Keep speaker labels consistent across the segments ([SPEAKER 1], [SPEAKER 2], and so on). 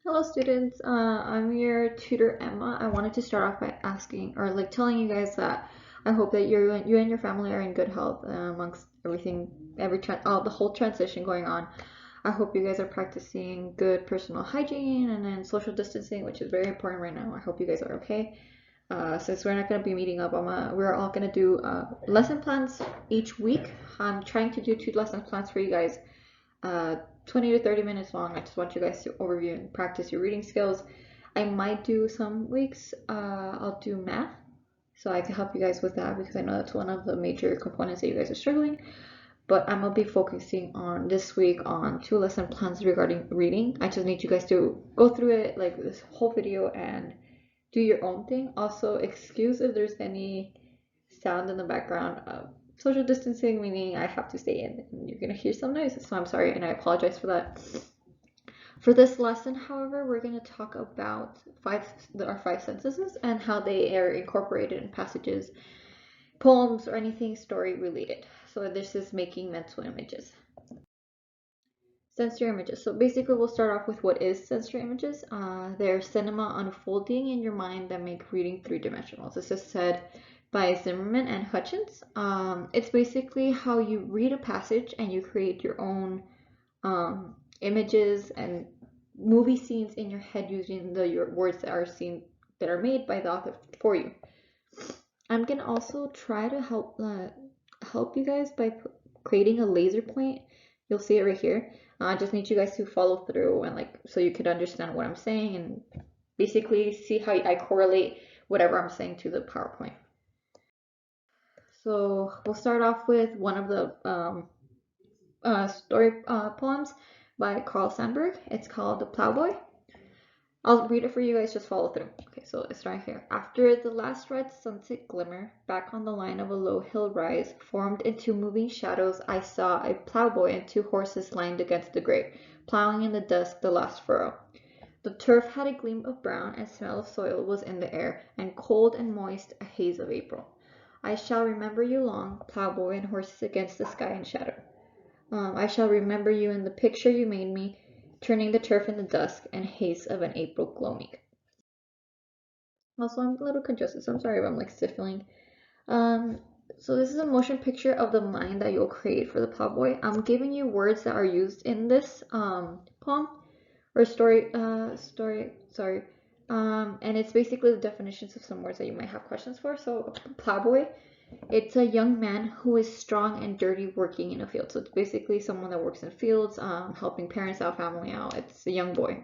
[SPEAKER 1] Hello students, I'm your tutor Emma. I wanted to start off by asking or telling you guys that I hope that you and your family are in good health amongst everything, the whole transition going on. I hope you guys are practicing good personal hygiene and then social distancing, which is very important right now. I hope you guys are okay. Since we're not going to be meeting up, we're all going to do lesson plans each week. I'm trying to do 2 lesson plans for you guys, uh, 20 to 30 minutes long. I just want you guys to overview and practice your reading skills. I might do some weeks, I'll do math, so I can help you guys with that because I know that's one of the major components that you guys are struggling. But I'm gonna be focusing on this week on 2 lesson plans regarding reading. I just need you guys to go through it like this whole video and do your own thing. Also, excuse if there's any sound in the background. Social distancing, meaning I have to stay in and you're gonna hear some noises, so I'm sorry and I apologize for that. For this lesson, however, we're going to talk about our 5 senses and how they are incorporated in passages, poems, or anything story related. So this is making mental images. Sensory images. So basically we'll start off with what is sensory images. They're cinema unfolding in your mind that make reading three-dimensional. This is said by Zimmerman and Hutchins. It's basically how you read a passage and you create your own images and movie scenes in your head using your words that are made by the author for you. I'm gonna also try to help you guys by creating a laser point. You'll see it right here. I just need you guys to follow through and so you could understand what I'm saying and basically see how I correlate whatever I'm saying to the PowerPoint. So we'll start off with one of the story poems by Carl Sandburg. It's called The Plowboy. I'll read it for you guys, just follow through. Okay, so it's right here. After the last red sunset glimmer, back on the line of a low hill rise, formed into moving shadows, I saw a plowboy and 2 horses lined against the gray, plowing in the dusk the last furrow. The turf had a gleam of brown, and smell of soil was in the air, and cold and moist, a haze of April. I shall remember you long, plowboy and horses against the sky and shadow. I shall remember you in the picture you made me, turning the turf in the dusk and haze of an April gloaming. Also, I'm a little congested, so I'm sorry if I'm sniffling. So this is a motion picture of the mind that you'll create for the plowboy. I'm giving you words that are used in this poem or story. Sorry. And it's basically the definitions of some words that you might have questions for. So plowboy, it's a young man who is strong and dirty working in a field. So it's basically someone that works in fields, helping parents out, family out. It's a young boy.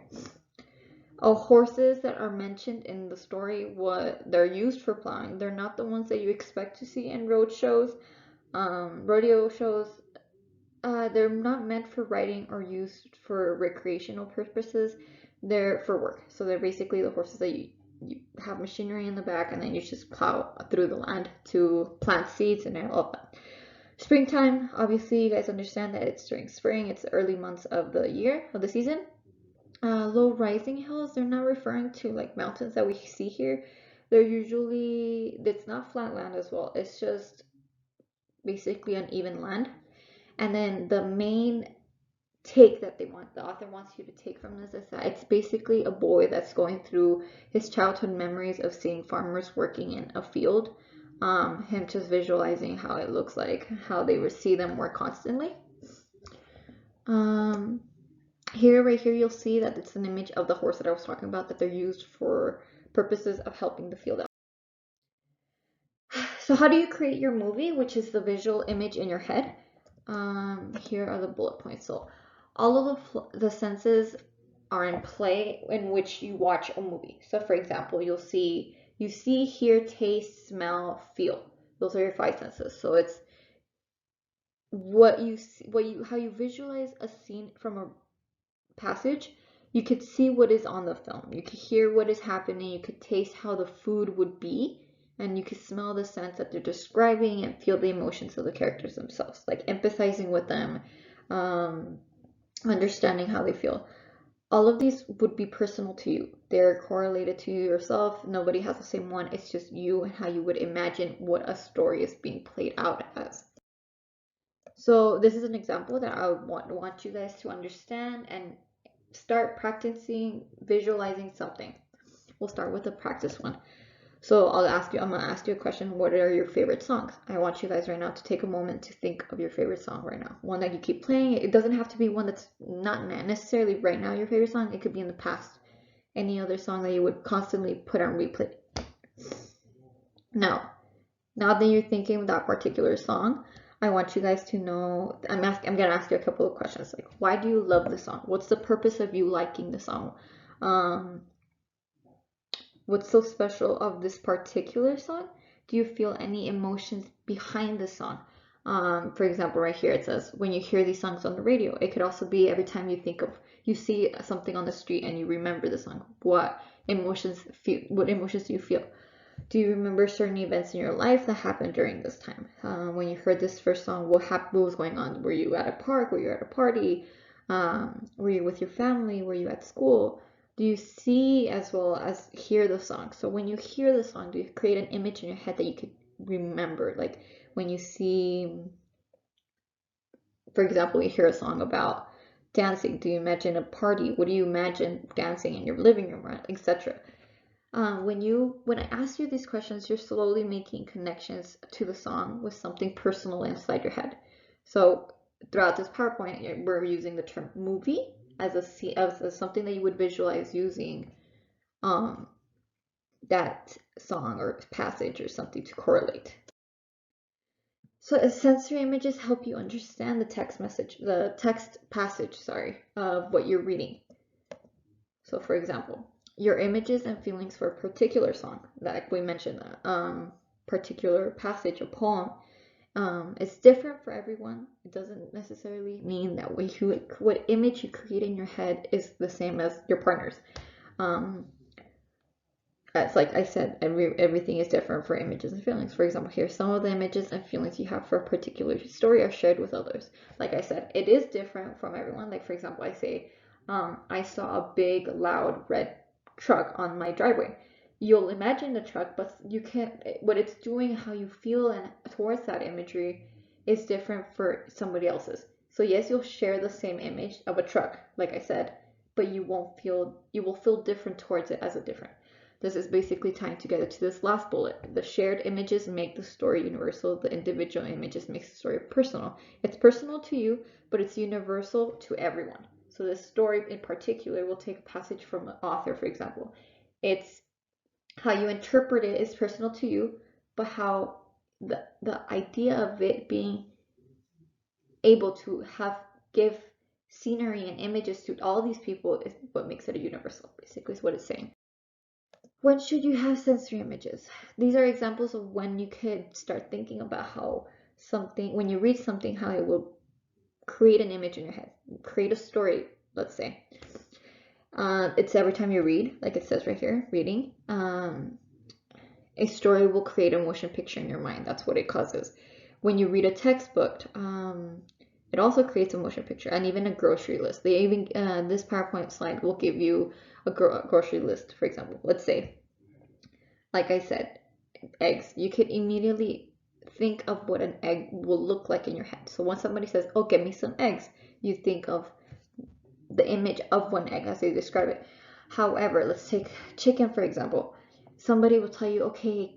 [SPEAKER 1] Horses that are mentioned in the story, what they're used for plowing. They're not the ones that you expect to see in road shows, rodeo shows. They're not meant for riding or used for recreational purposes. They're for work. So they're basically the horses that you have machinery in the back and then you just plow through the land to plant seeds and all of that. Springtime, obviously you guys understand that it's during spring, it's the early months of the year, of the season. Low rising hills, they're not referring to mountains that we see here. It's not flat land as well, it's just basically uneven land. And then the main take that the author wants you to take from this is that it's basically a boy that's going through his childhood memories of seeing farmers working in a field, him just visualizing how it looks like, how they would see them work constantly. Right here you'll see that it's an image of the horse that I was talking about, that they're used for purposes of helping the field out. So how do you create your movie, which is the visual image in your head? Here are the bullet points. So all of the senses are in play in which you watch a movie. So for example, you see, hear, taste, smell, feel. Those are your 5 senses. So it's how you visualize a scene from a passage. You could see what is on the film. You could hear what is happening. You could taste how the food would be. And you could smell the scents that they're describing and feel the emotions of the characters themselves, like empathizing with them, understanding how they feel. All of these would be personal to you. They're correlated to you yourself. Nobody has the same one. It's just you and how you would imagine what a story is being played out as. So this is an example that I want you guys to understand and start practicing visualizing something. We'll start with the practice one. So I'm gonna ask you a question. What are your favorite songs? I want you guys right now to take a moment to think of your favorite song right now. One that you keep playing. It doesn't have to be one that's not necessarily right now your favorite song. It could be in the past. Any other song that you would constantly put on replay. Now that you're thinking of that particular song, I want you guys to know, I'm gonna ask you a couple of questions, like, why do you love the song? What's the purpose of you liking the song? What's so special of this particular song? Do you feel any emotions behind the song? For example, right here it says, when you hear these songs on the radio. It could also be every time you see something on the street and you remember the song. What emotions do you feel? Do you remember certain events in your life that happened during this time? When you heard this first song, what was going on? Were you at a park? Were you at a party? Were you with your family? Were you at school? Do you see as well as hear the song? So when you hear the song, do you create an image in your head that you could remember? Like when you see, for example, you hear a song about dancing. Do you imagine a party? What do you imagine dancing in your living room, right? Etc. When I ask you these questions, you're slowly making connections to the song with something personal inside your head. So throughout this PowerPoint, we're using the term movie as something that you would visualize using that song or passage or something to correlate. So sensory images help you understand the text passage, of what you're reading. So for example, your images and feelings for a particular song, like we mentioned, particular passage or poem, it's different for everyone. It doesn't necessarily mean that what image you create in your head is the same as your partner's. It's like I said, everything is different for images and feelings. For example, here, some of the images and feelings you have for a particular story are shared with others. Like I said, it is different from everyone. Like, for example, I say, I saw a big, loud red truck on my driveway. You'll imagine the truck, but you can't, what it's doing, how you feel and towards that imagery is different for somebody else's. So yes, you'll share the same image of a truck, like I said, but you will feel different towards it as a different. This is basically tying together to this last bullet. The shared images make the story universal. The individual images make the story personal. It's personal to you, but it's universal to everyone. So this story in particular will take a passage from an author, for example. It's how you interpret it is personal to you, but how the idea of it being able to give scenery and images to all these people is what makes it a universal, basically is what it's saying. When should you have sensory images? These are examples of when you could start thinking about how when you read something, how it will create an image in your head, create a story, let's say. It's every time you read, like it says right here, reading. A story will create a motion picture in your mind. That's what it causes. When you read a textbook, it also creates a motion picture, and even a grocery list. This PowerPoint slide will give you a grocery list, for example. Let's say, like I said, eggs. You could immediately think of what an egg will look like in your head. So when somebody says, "Oh, get me some eggs," you think of the image of one egg as they describe it. However, let's take chicken, for example. Somebody will tell you, okay,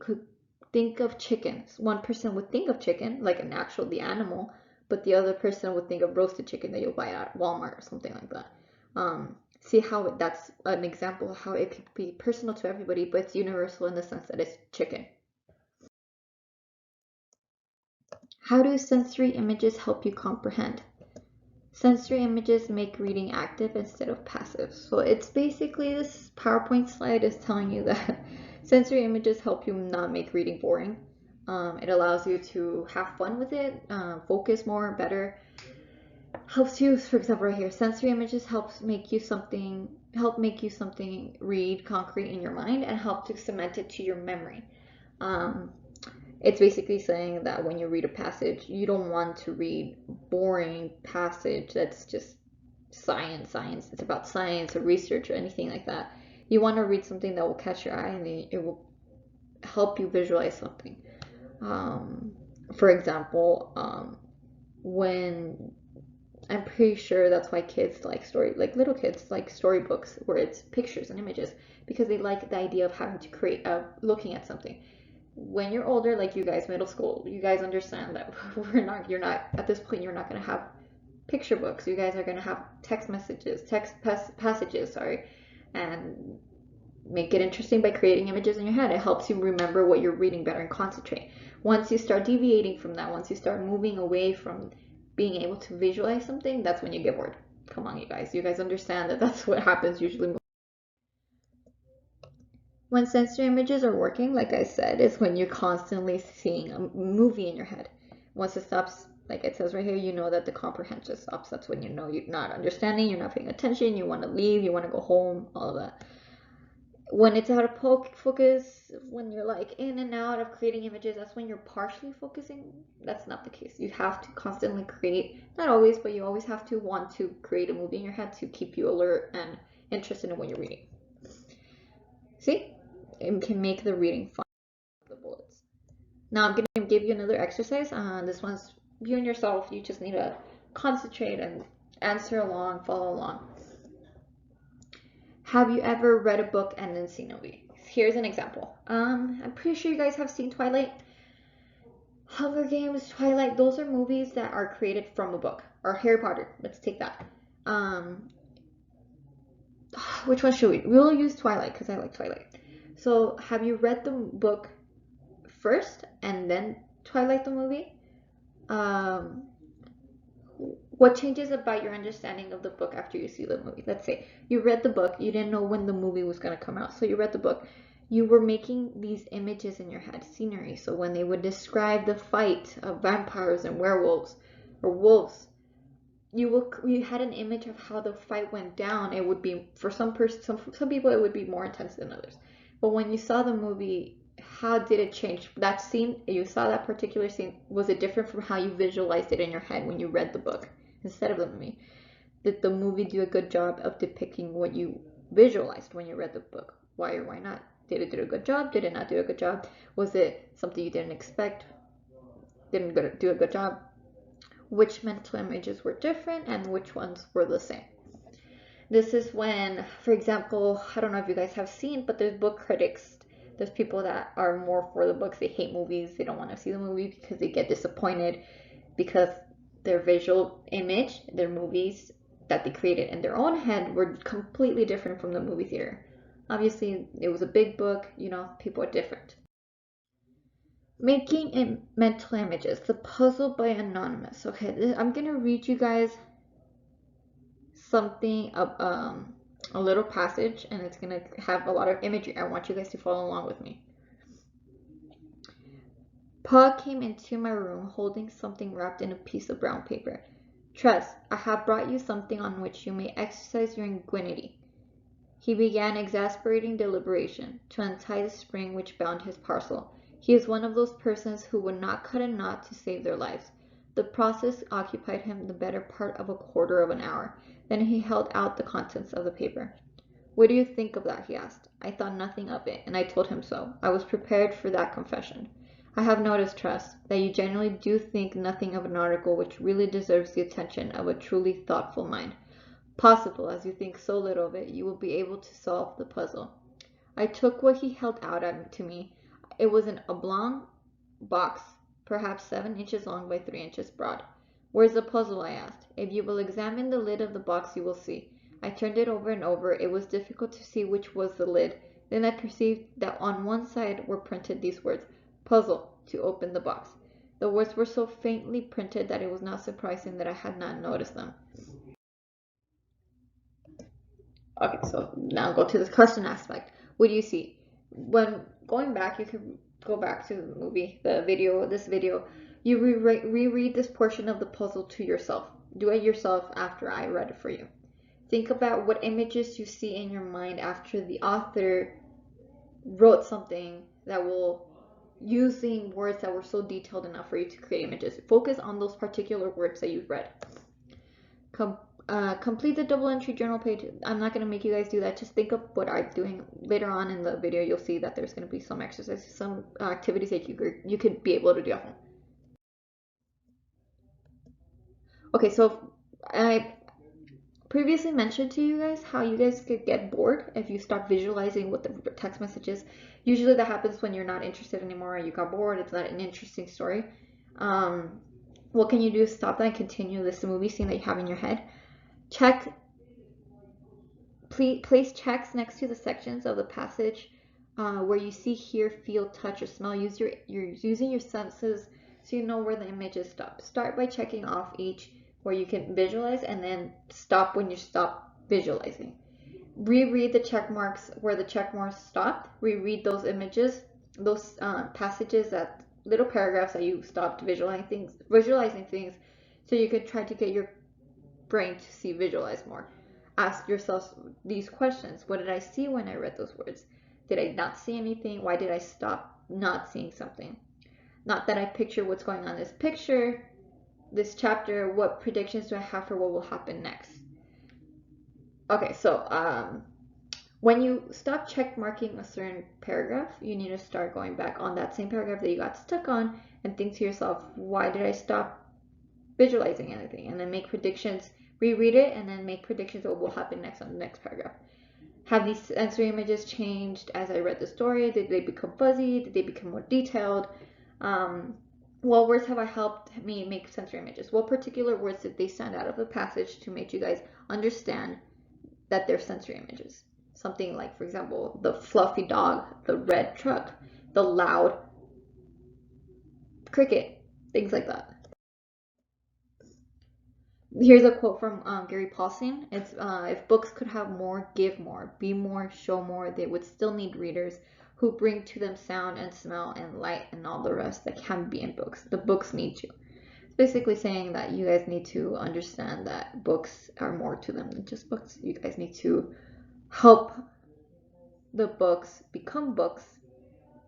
[SPEAKER 1] think of chicken. One person would think of chicken, like the animal, but the other person would think of roasted chicken that you'll buy at Walmart or something like that. See how that's an example of how it could be personal to everybody, but it's universal in the sense that it's chicken. How do sensory images help you comprehend? Sensory images make reading active instead of passive. So it's basically, this PowerPoint slide is telling you that sensory images help you not make reading boring. It allows you to have fun with it, focus more, better. Helps you, for example, right here, sensory images help make you something read concrete in your mind and help to cement it to your memory. It's basically saying that when you read a passage, you don't want to read boring passage that's just science. It's about science or research or anything like that. You want to read something that will catch your eye and it will help you visualize something. For example, when I'm pretty sure that's why kids like little kids like storybooks where it's pictures and images, because they like the idea of having to create, looking at something. When you're older, like you guys, middle school, you guys understand that you're not, at this point, you're not going to have picture books. You guys are going to have text messages, passages, sorry, and make it interesting by creating images in your head. It helps you remember what you're reading better and concentrate. Once you start deviating from that, once you start moving away from being able to visualize something, that's when you get bored. Come on, you guys. You guys understand that that's what happens usually. When sensory images are working, like I said, is when you're constantly seeing a movie in your head. Once it stops, like it says right here, you know that the comprehension stops. That's when you know you're not understanding, you're not paying attention, you want to leave, you want to go home, all of that. When it's out of focus, when you're like in and out of creating images, that's when you're partially focusing. That's not the case. You have to constantly create, not always, but you always have to want to create a movie in your head to keep you alert and interested in what you're reading. See? It can make the reading fun. The bullets. Now I'm going to give you another exercise. This one's you and yourself. You just need to concentrate and answer along, follow along. Have you ever read a book and then seen a movie? Here's an example. I'm pretty sure you guys have seen Twilight. Hunger Games, Twilight, those are movies that are created from a book. Or Harry Potter, let's take that. Which one should we? We'll use Twilight because I like Twilight. So have you read the book first and then Twilight the movie? What changes about your understanding of the book after you see the movie? Let's say you read the book, you didn't know when the movie was going to come out, so you read the book. You were making these images in your head, scenery. So when they would describe the fight of vampires and werewolves or wolves, you had an image of how the fight went down. It would be, for some people it would be more intense than others. But when you saw the movie, how did it change? That scene, you saw that particular scene, was it different from how you visualized it in your head when you read the book instead of the movie? Did the movie do a good job of depicting what you visualized when you read the book? Why or why not? Did it do a good job? Did it not do a good job? Was it something you didn't expect? Didn't do a good job? Which mental images were different and which ones were the same? This is when, for example, I don't know if you guys have seen, but there's book critics. There's people that are more for the books. They hate movies. They don't want to see the movie because they get disappointed because their visual image, their movies that they created in their own head were completely different from the movie theater. Obviously, it was a big book, you know, people are different. Making mental images, the puzzle by Anonymous. Okay, I'm gonna read you guys something of a little passage, and it's gonna have a lot of imagery. I want you guys to follow along with me. Pa came into my room holding something wrapped in a piece of brown paper. Tress, I have brought you something on which you may exercise your ingenuity. He began exasperating deliberation to untie the string which bound his parcel. He is one of those persons who would not cut a knot to save their lives. The process occupied him the better part of a quarter of an hour. Then he held out the contents of the paper. What do you think of that? He asked. I thought nothing of it, and I told him so. I was prepared for that confession. I have noticed, Tress, that you generally do think nothing of an article which really deserves the attention of a truly thoughtful mind. Possible, as you think so little of it, you will be able to solve the puzzle. I took what he held out to me. It was an oblong box, perhaps 7 inches long by 3 inches broad. Where's the puzzle? I asked. If you will examine the lid of the box, you will see. I turned it over and over. It was difficult to see which was the lid. Then I perceived that on one side were printed these words, puzzle, to open the box. The words were so faintly printed that it was not surprising that I had not noticed them. Okay, so now go to the question aspect. What do you see? When going back, you can go back to the movie, the video, this video. You reread this portion of the puzzle to yourself. Do it yourself after I read it for you. Think about what images you see in your mind after the author wrote something that will, using words that were so detailed enough for you to create images. Focus on those particular words that you've read. Complete the double entry journal page. I'm not going to make you guys do that. Just think of what I'm doing. Later on in the video, you'll see that there's going to be some exercises, some activities that you could be able to do at home. Okay, so I previously mentioned to you guys how you guys could get bored if you stop visualizing what the text message is. Usually that happens when you're not interested anymore, you got bored, it's not an interesting story. What can you do to stop that and continue this movie scene that you have in your head? Place checks next to the sections of the passage where you see, hear, feel, touch, or smell. You're using your senses so you know where the images stop. Start by checking off each where you can visualize, and then stop when you stop visualizing. Reread the check marks where the check marks stopped. Reread those images, those passages, that little paragraphs that you stopped visualizing things, so you could try to get your brain to see, visualize more. Ask yourself these questions. What did I see when I read those words? Did I not see anything? Why did I stop not seeing something? Not that I picture what's going on in this picture, this chapter. What predictions do I have for what will happen next? Okay, so when you stop check marking a certain paragraph, you need to start going back on that same paragraph that you got stuck on and think to yourself, why did I stop visualizing anything? And then make predictions. Reread it and then make predictions of what will happen next on the next paragraph. Have these sensory images changed as I read the story? Did they become fuzzy? Did they become more detailed? What words have I helped me make sensory images? What particular words did they stand out of the passage to make you guys understand that they're sensory images? Something like, for example, the fluffy dog, the red truck, the loud cricket, things like that. Here's a quote from Gary Paulson. It's if books could have more, give more, be more, show more, they would still need readers who bring to them sound and smell and light and all the rest that can be in books. The books need you. It's basically saying that you guys need to understand that books are more to them than just books. You guys need to help the books become books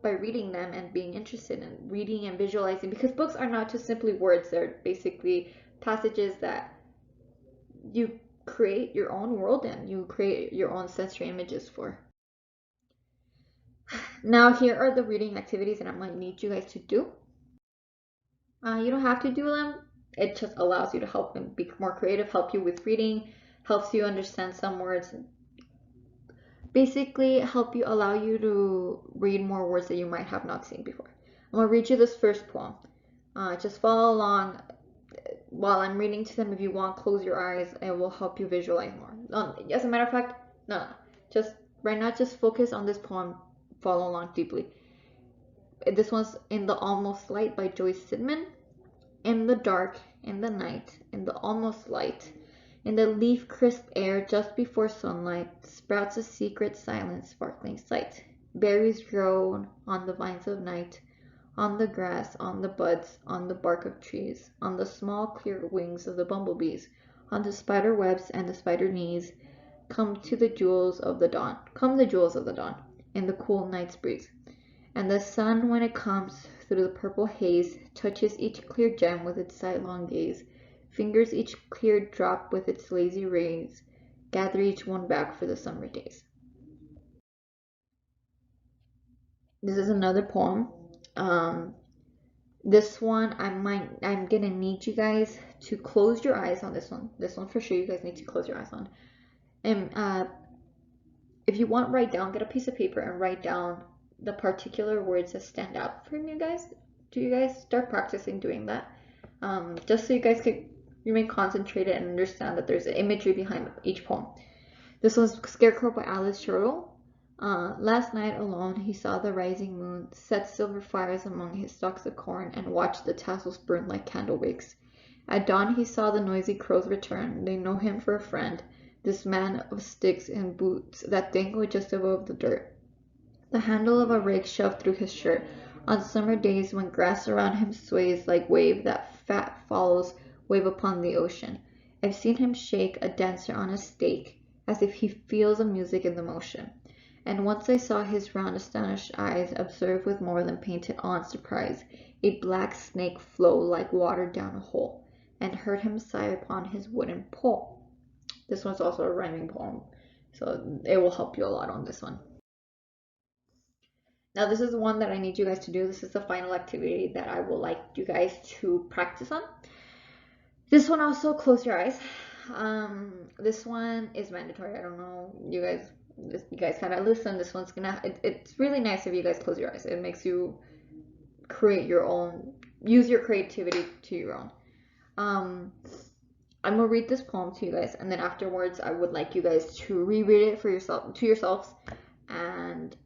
[SPEAKER 1] by reading them and being interested in reading and visualizing, because books are not just simply words. They're basically passages that you create your own world in, you create your own sensory images for. Now here are the reading activities that I might need you guys to do. You don't have to do them. It just allows you to help and be more creative, help you with reading, helps you understand some words, basically allow you to read more words that you might have not seen before. I'm gonna read you this first poem. Just follow along while I'm reading to them. If you want, close your eyes. It will help you visualize more. As a matter of fact, no, just right now, just focus on this poem. Follow along deeply. This one's In the Almost Light by Joyce Sidman. In the dark, in the night, in the almost light, in the leaf crisp air just before sunlight, sprouts a secret silent sparkling sight. Berries grow on the vines of night, on the grass, on the buds, on the bark of trees, on the small clear wings of the bumblebees, on the spider webs and the spider knees. Come the jewels of the dawn, in the cool night's breeze. And the sun, when it comes through the purple haze, touches each clear gem with its sidelong gaze, fingers each clear drop with its lazy rays, gather each one back for the summer days. This is another poem. This one I'm gonna need you guys to close your eyes on this one. This one for sure you guys need to close your eyes on. And if you want, get a piece of paper and write down the particular words that stand out from you guys. Do you guys start practicing doing that? Just so you guys could remain concentrated and understand that there's an imagery behind each poem. This was Scarecrow by Alice Shortle. Last night alone he saw the rising moon set silver fires among his stalks of corn and watched the tassels burn like candle wicks. At dawn he saw the noisy crows return. They know him for a friend, this man of sticks and boots that dangle just above the dirt. The handle of a rake shoved through his shirt. On summer days when grass around him sways like wave that fat follows wave upon the ocean, I've seen him shake a dancer on a stake, as if he feels a music in the motion. And once I saw his round astonished eyes observe with more than painted awe and surprise a black snake flow like water down a hole, and heard him sigh upon his wooden pole. This one's also a rhyming poem, so it will help you a lot on this one. Now this is the one that I need you guys to do. This is the final activity that I would like you guys to practice on. This one also, close your eyes. This one is mandatory. I don't know, you guys kind of listen. This one's gonna. It's really nice if you guys close your eyes. It makes you create your own. Use your creativity to your own. Um, I'm gonna read this poem to you guys, and then afterwards, I would like you guys to reread it for yourself to yourselves, and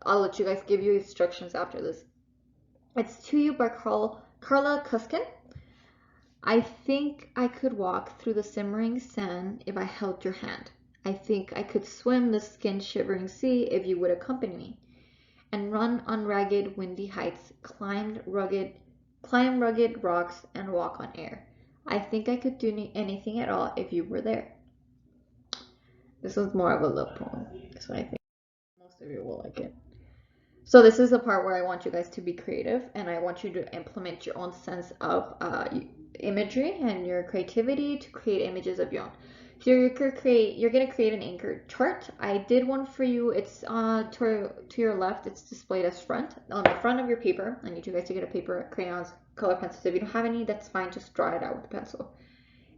[SPEAKER 1] I'll let you guys give you instructions after this. It's To You by Carla Cuskin. I think I could walk through the simmering sand if I held your hand. I think I could swim the skin-shivering sea if you would accompany me, and run on ragged, windy heights, climb rugged rocks, and walk on air. I think I could do anything at all if you were there. This was more of a love poem, so I think most of you will like it. So this is the part where I want you guys to be creative, and I want you to implement your own sense of imagery and your creativity to create images of your own. So you're gonna create an anchor chart. I did one for you. It's to your left. It's displayed as front on the front of your paper. I need you guys to get a paper, crayons, color pencils. If you don't have any, that's fine. Just draw it out with a pencil.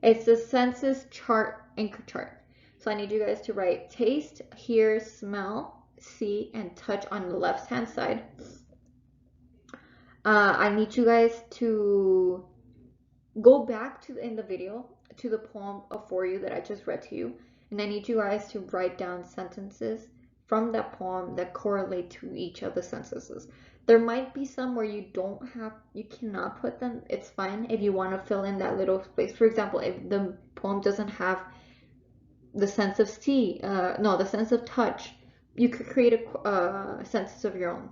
[SPEAKER 1] It's the senses chart, anchor chart. So I need you guys to write taste, hear, smell, see, and touch on the left hand side. I need you guys to go back to in the video to the poem for you that I just read to you, and I need you guys to write down sentences from that poem that correlate to each of the sentences. There might be some where you cannot put them. It's fine if you want to fill in that little space. For example, if the poem doesn't have the sense of the sense of touch, you could create a sentence of your own.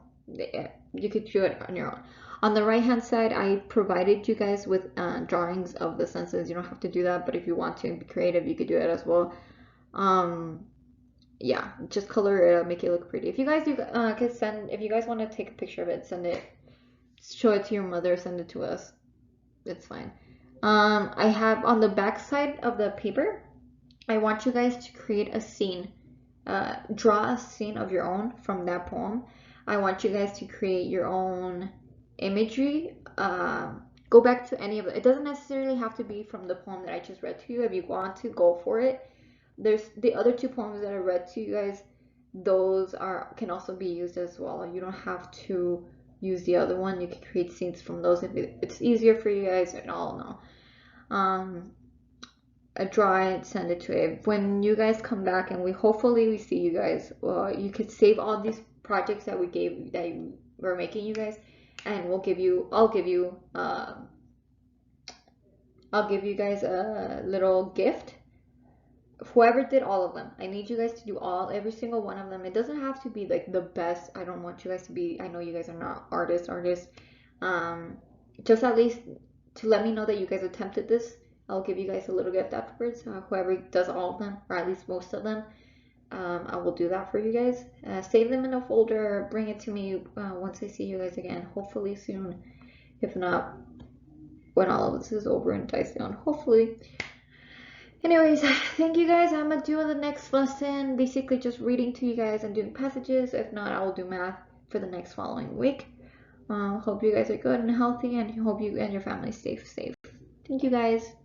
[SPEAKER 1] You could do it on your own. On the right hand side, I provided you guys with drawings of the senses. You don't have to do that, but if you want to be creative, you could do it as well. Yeah, just color it up, make it look pretty. If you guys if you guys want to take a picture of it, send it, show it to your mother, send it to us. It's fine. I have on the back side of the paper, I want you guys to create a scene. Draw a scene of your own from that poem. I want you guys to create your own imagery. Go back to any of it. It doesn't necessarily have to be from the poem that I just read to you. If you want to, go for it. There's the other two poems that I read to you guys. Those can also be used as well. You don't have to use the other one. You can create scenes from those if it's easier for you guys. I don't know. Draw it, send it to it. When you guys come back and hopefully we see you guys, you could save all these projects that we're making you guys, and I'll give you guys a little gift. Whoever did all of them, I need you guys to do every single one of them. It doesn't have to be like the best. I don't want you guys to be, I know you guys are not artists. Just at least to let me know that you guys attempted this. I'll give you guys a little gift afterwards. Whoever does all of them, or at least most of them, I will do that for you guys. Save them in a folder, bring it to me once I see you guys again, hopefully soon. If not, when all of this is over and dies down, hopefully. Anyways, thank you guys. I'm gonna do the next lesson, basically just reading to you guys and doing passages. If not, I will do math for the next following week. Hope you guys are good and healthy, and hope you and your family stay safe. Thank you guys.